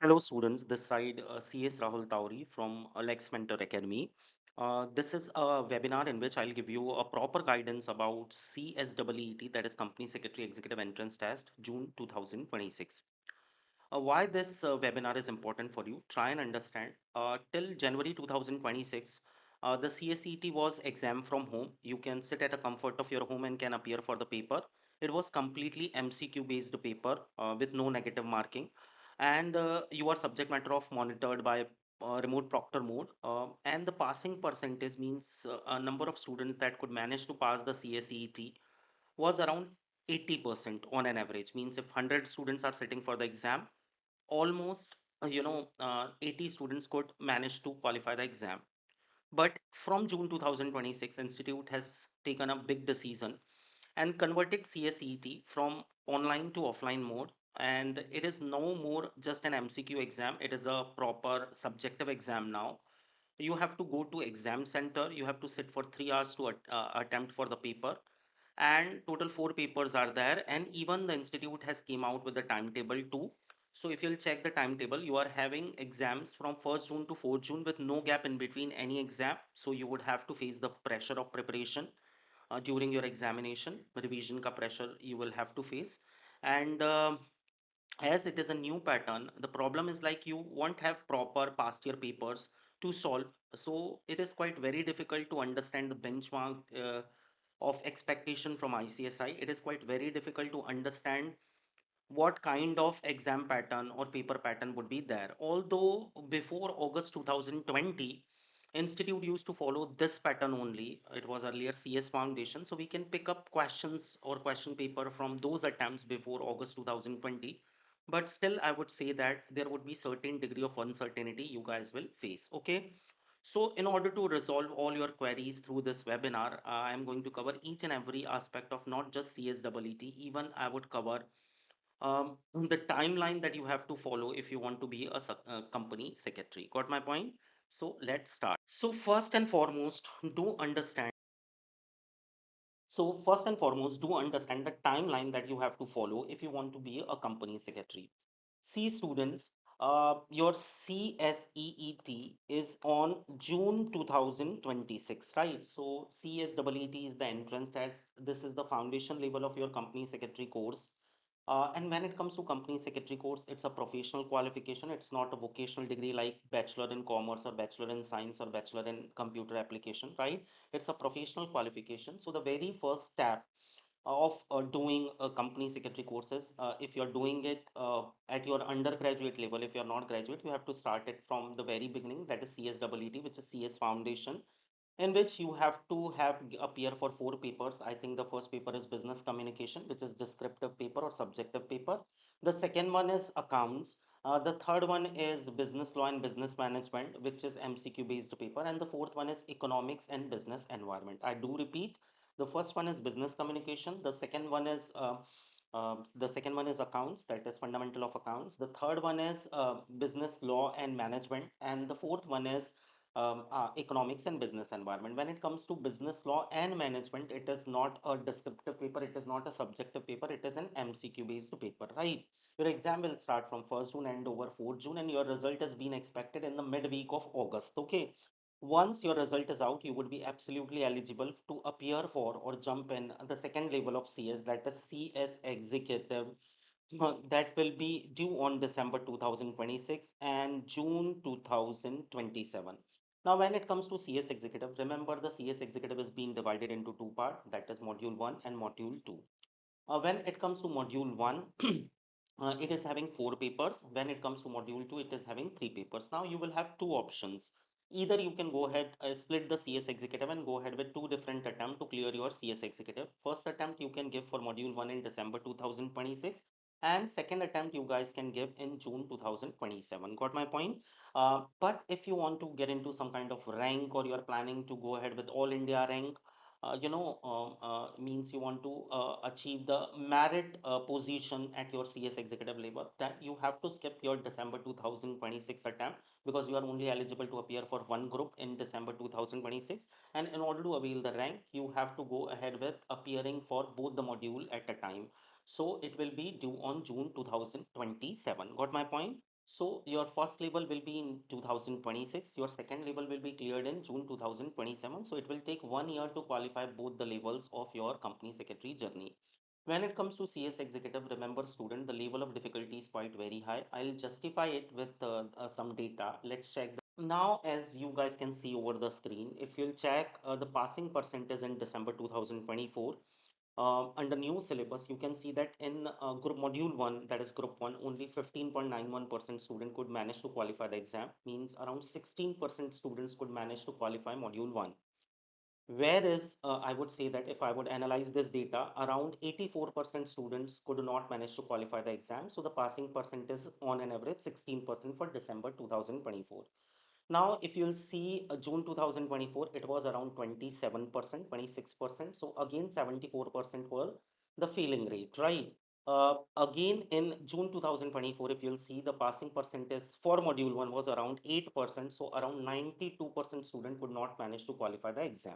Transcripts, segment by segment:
Hello, students. This side CS Rahul Tauri from Alex Mentor Academy. This is a webinar in which I'll give you a proper guidance about CSEET, that is Company Secretary Executive Entrance Test, June 2026. Why this webinar is important for you? Try and understand. Till January 2026, the CSET was exam from home. You can sit at a comfort of your home and can appear for the paper. It was completely MCQ based paper with no negative marking, and you are subject matter of monitored by remote proctor mode. And the passing percentage means a number of students that could manage to pass the CSET was around 80% on an average. Means if 100 students are sitting for the exam, almost 80 students could manage to qualify the exam. But from June 2026, institute has taken a big decision and converted CSET from online to offline mode, and it is no more just an MCQ exam. It is a proper subjective exam now. You have to go to exam center, you have to sit for 3 hours to attempt for the paper, and total 4 papers are there, and even the institute has came out with the timetable too. So if you'll check the timetable, you are having exams from 1st June to 4th June with no gap in between any exam. So you would have to face the pressure of preparation during your examination. Revision ka pressure you will have to face. And as it is a new pattern, the problem is like you won't have proper past year papers to solve. So it is quite very difficult to understand the benchmark of expectation from ICSI. It is quite very difficult to understand what kind of exam pattern or paper pattern would be there. Although before August 2020, institute used to follow this pattern only. It was earlier CS Foundation, so we can pick up questions or question paper from those attempts before August 2020. But still, I would say that there would be certain degree of uncertainty you guys will face. Okay. So in order to resolve all your queries through this webinar, I am going to cover each and every aspect of not just CSEET. Even I would cover the timeline that you have to follow if you want to be a company secretary. Got my point? So let's start. So first and foremost, do understand the timeline that you have to follow if you want to be a company secretary. See, students, your CSEET is on June 2026, right? So CSEET is the entrance test. This is the foundation level of your company secretary course. And when it comes to company secretary course, it's a professional qualification. It's not a vocational degree like bachelor in commerce or bachelor in science or bachelor in computer application, right? It's a professional qualification. So the very first step of doing a company secretary courses, if you're doing it at your undergraduate level, if you're not graduate, you have to start it from the very beginning. That is CSEET, which is CS Foundation, in which you have to appear for 4 papers. I think the first paper is business communication, which is descriptive paper or subjective paper. The second one is accounts. The third one is business law and business management, which is MCQ based paper, and the fourth one is economics and business environment. I do repeat, the first one is business communication, the second one is accounts, that is fundamental of accounts. The third one is business law and management, and the fourth one is economics and business environment. When it comes to business law and management, it is not a descriptive paper, it is not a subjective paper, it is an MCQ based paper, right? Your exam will start from 1st June and over 4th June, and your result has been expected in the midweek of August. Okay. Once your result is out, you would be absolutely eligible to appear for or jump in the second level of CS, that is CS Executive. That will be due on December 2026 and June 2027. Now, when it comes to CS Executive, remember the CS Executive is being divided into two parts, that is Module 1 and Module 2. When it comes to Module 1, it is having 4 papers. When it comes to Module 2, it is having 3 papers. Now, you will have two options. Either you can go ahead, split the CS Executive and go ahead with two different attempts to clear your CS Executive. First attempt you can give for Module 1 in December 2026, and second attempt you guys can give in June 2027. Got my point? But if you want to get into some kind of rank, or you are planning to go ahead with all India rank, means you want to achieve the merit position at your CS executive level, that you have to skip your December 2026 attempt, because you are only eligible to appear for one group in December 2026. And in order to avail the rank, you have to go ahead with appearing for both the module at a time. So it will be due on June 2027. Got my point? So your first label will be in 2026, your second label will be cleared in June 2027. So it will take 1 year to qualify both the labels of your company secretary journey. When it comes to CS executive, remember student, the level of difficulty is quite very high. I'll justify it with some data. Let's check. Now, as you guys can see over the screen, if you'll check the passing percentage in December 2024, under new syllabus, you can see that in group module 1, that is group 1, only 15.91% student could manage to qualify the exam, means around 16% students could manage to qualify module 1. Whereas I would say that if I would analyze this data, around 84% students could not manage to qualify the exam. So the passing percent is on an average 16% for December 2024. Now, if you'll see June 2024, it was around 27%, 26%. So again, 74% were the failing rate, right? Again, in June 2024, if you'll see the passing percentage for module 1 was around 8%. So around 92% student could not manage to qualify the exam.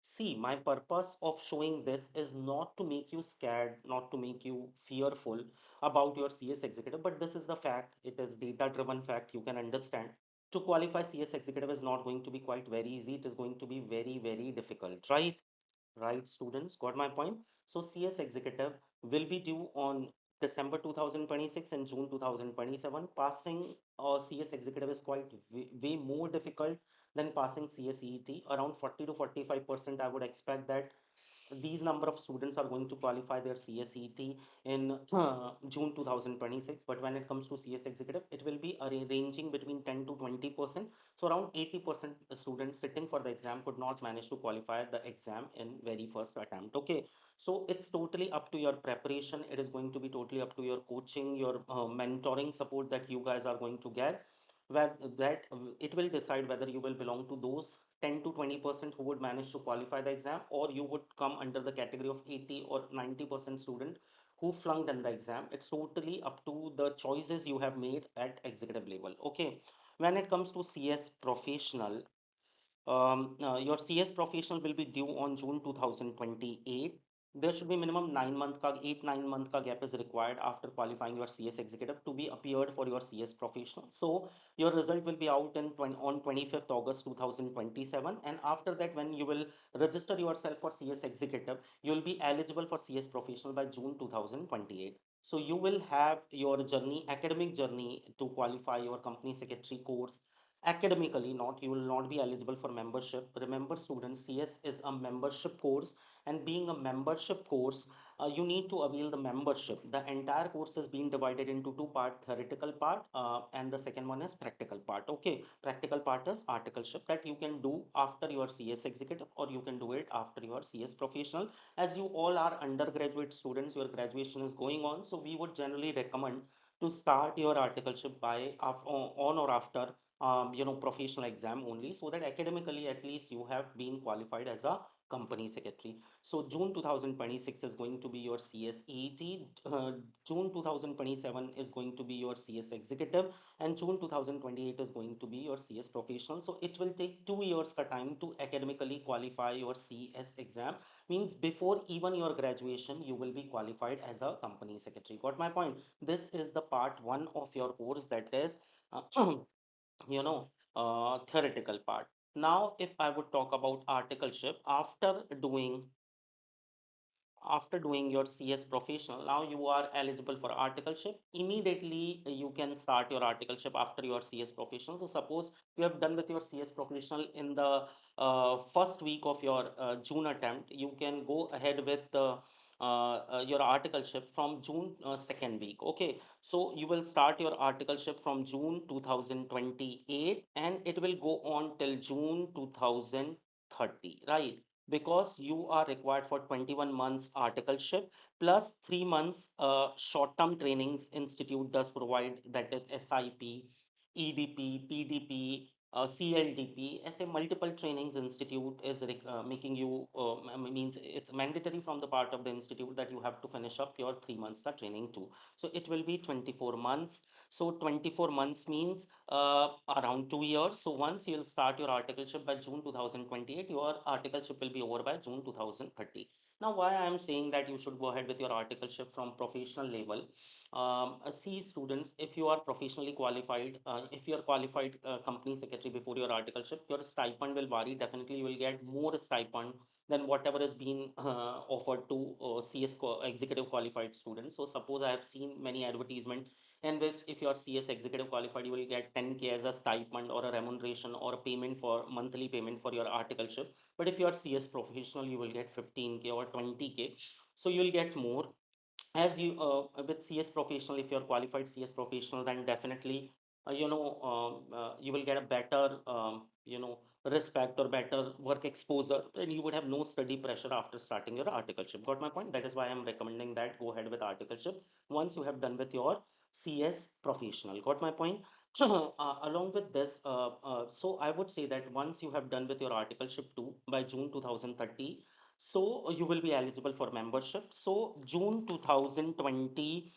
See, my purpose of showing this is not to make you scared, not to make you fearful about your CS executive, but this is the fact. It is data driven fact. You can understand. To qualify CS executive is not going to be quite very easy. It is going to be very, very difficult, right? Right, students, got my point? So CS executive will be due on December 2026 and June 2027. Passing CS executive is quite way more difficult than passing CSEET. Around 40 to 45%, I would expect that these number of students are going to qualify their CSET in June 2026. But when it comes to CS executive, it will be ranging between 10 to 20%. So around 80% students sitting for the exam could not manage to qualify the exam in very first attempt. Okay, so it's totally up to your preparation. It is going to be totally up to your coaching, your mentoring support that you guys are going to get. Where that it will decide whether you will belong to those 10 to 20% who would manage to qualify the exam, or you would come under the category of 80 or 90% student who flunked in the exam. It's totally up to the choices you have made at executive level. Okay, when it comes to CS professional, your CS professional will be due on June 2028. There should be minimum 9 month ka 8 9 month ka gap is required after qualifying your CS executive to be appeared for your CS professional. So your result will be out in 20, on 25th August 2027, and after that, when you will register yourself for CS executive, you will be eligible for CS professional by June 2028. So you will have your journey, academic journey, to qualify your company secretary course academically. Not, you will not be eligible for membership. Remember students, CS is a membership course, and being a membership course, you need to avail the membership. The entire course is being divided into two part: theoretical part, and the second one is practical part. Okay, practical part is articleship that you can do after your CS executive, or you can do it after your CS professional. As you all are undergraduate students, your graduation is going on, so we would generally recommend to start your articleship by on or after professional exam only, so that academically at least you have been qualified as a company secretary. So June 2026 is going to be your CSET, June 2027 is going to be your CS executive, and June 2028 is going to be your CS professional. So it will take 2 years ka time to academically qualify your CS exam, means before even your graduation you will be qualified as a company secretary. Got my point? This is the part 1 of your course, that is you know theoretical part. Now if I would talk about articleship, after doing your CS professional, now you are eligible for articleship. Immediately you can start your articleship after your CS professional. So suppose you have done with your CS professional in the first week of your June attempt, you can go ahead with your articleship from June second week. Okay, so you will start your articleship from June 2028, and it will go on till June 2030, right? Because you are required for 21 months articleship plus 3 months short term trainings institute does provide, that is SIP, EDP, PDP, CLDP. As a multiple trainings institute is making you means it's mandatory from the part of the institute that you have to finish up your 3 months ka training too. So it will be 24 months. So 24 months means around 2 years. So once you'll start your articleship by June 2028, your articleship will be over by June 2030. Now, why I am saying that you should go ahead with your articleship from professional level? See, students, if you are professionally qualified, if you are qualified company secretary before your articleship, your stipend will vary. Definitely, you will get more stipend than whatever has been offered to executive qualified students. So, suppose I have seen many advertisement in which if you are CS executive qualified, you will get 10K as a stipend or a remuneration or a payment for monthly payment for your articleship. But if you are CS professional, you will get 15K or 20K. So you will get more as you with CS professional. If you're qualified CS professional, then definitely you will get a better respect or better work exposure, and you would have no study pressure after starting your articleship. Got my point? That is why I'm recommending that go ahead with articleship once you have done with your CS professional. Got my point? Along with this, so I would say that once you have done with your articleship 2 by June 2030, so you will be eligible for membership. So June 2020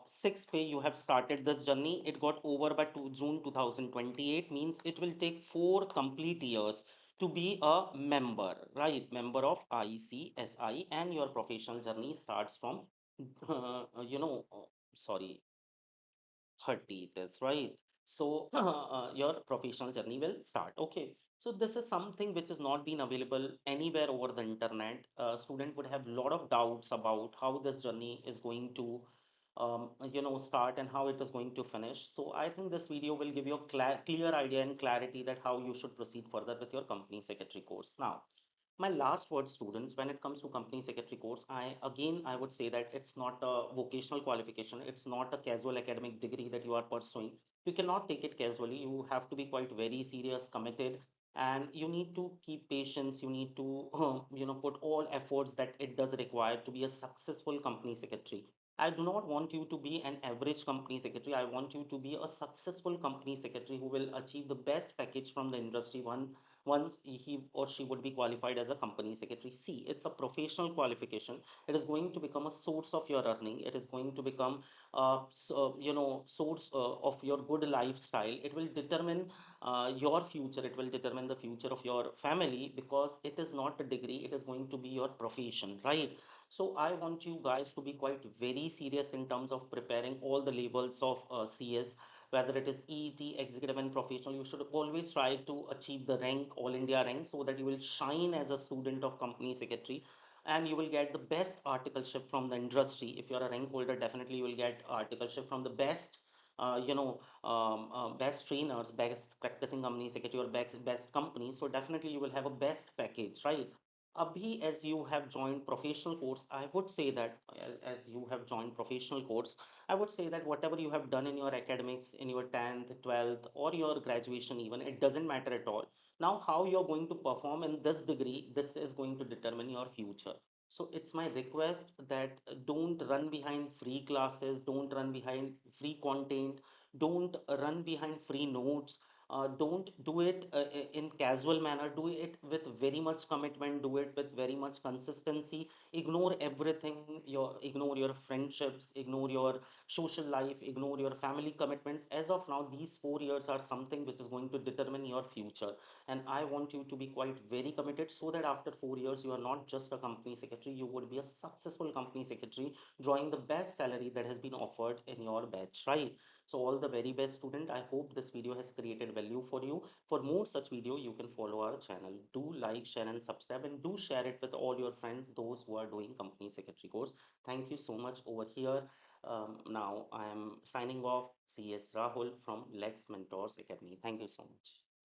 6 pay you have started this journey. It got over by June 2028, means it will take 4 complete years to be a member, right? Member of ICSI, and your professional journey starts from sorry, 30 it is, right? So your professional journey will start. Okay, so this is something which has not been available anywhere over the internet. Student would have a lot of doubts about how this journey is going to start and how it is going to finish. So I think this video will give you a clear idea and clarity that how you should proceed further with your company secretary course. Now, my last word, students, when it comes to company secretary course, I would say that it's not a vocational qualification, it's not a casual academic degree that you are pursuing. You cannot take it casually. You have to be quite very serious, committed, and you need to keep patience. You need to put all efforts that it does require to be a successful company secretary. I do not want you to be an average company secretary. I want you to be a successful company secretary who will achieve the best package from the industry once he or she would be qualified as a company secretary. See, it's a professional qualification. It is going to become a source of your earning. It is going to become source of your good lifestyle. It will determine your future. It will determine the future of your family, because it is not a degree, it is going to be your profession, right? So I want you guys to be quite very serious in terms of preparing all the levels of CS, whether it is EET, executive and professional. You should always try to achieve the rank, all India rank, so that you will shine as a student of company secretary, and you will get the best articleship from the industry. If you are a rank holder, definitely you will get articleship from the best best trainers, best practicing company secretary, or best companies. So definitely you will have a best package, right? Abhi, as you have joined professional course, I would say that as you have joined professional course, I would say that whatever you have done in your academics, in your 10th, 12th, or your graduation, even, it doesn't matter at all. Now, how you're going to perform in this degree, this is going to determine your future. So, it's my request that don't run behind free classes, don't run behind free content, don't run behind free notes. Don't do it in casual manner. Do it with very much commitment. Do it with very much consistency. Ignore everything. Ignore your friendships. Ignore your social life. Ignore your family commitments. As of now, these 4 years are something which is going to determine your future, and I want you to be quite very committed, so that after 4 years you are not just a company secretary, you would be a successful company secretary, drawing the best salary that has been offered in your batch, right? So all the very best, student. I hope this video has created value for you. For more such video, you can follow our channel. Do like, share and subscribe, and do share it with all your friends, those who are doing company secretary course. Thank you so much over here. Now I am signing off. CS Rahul from Lex Mentors Academy. Thank you so much.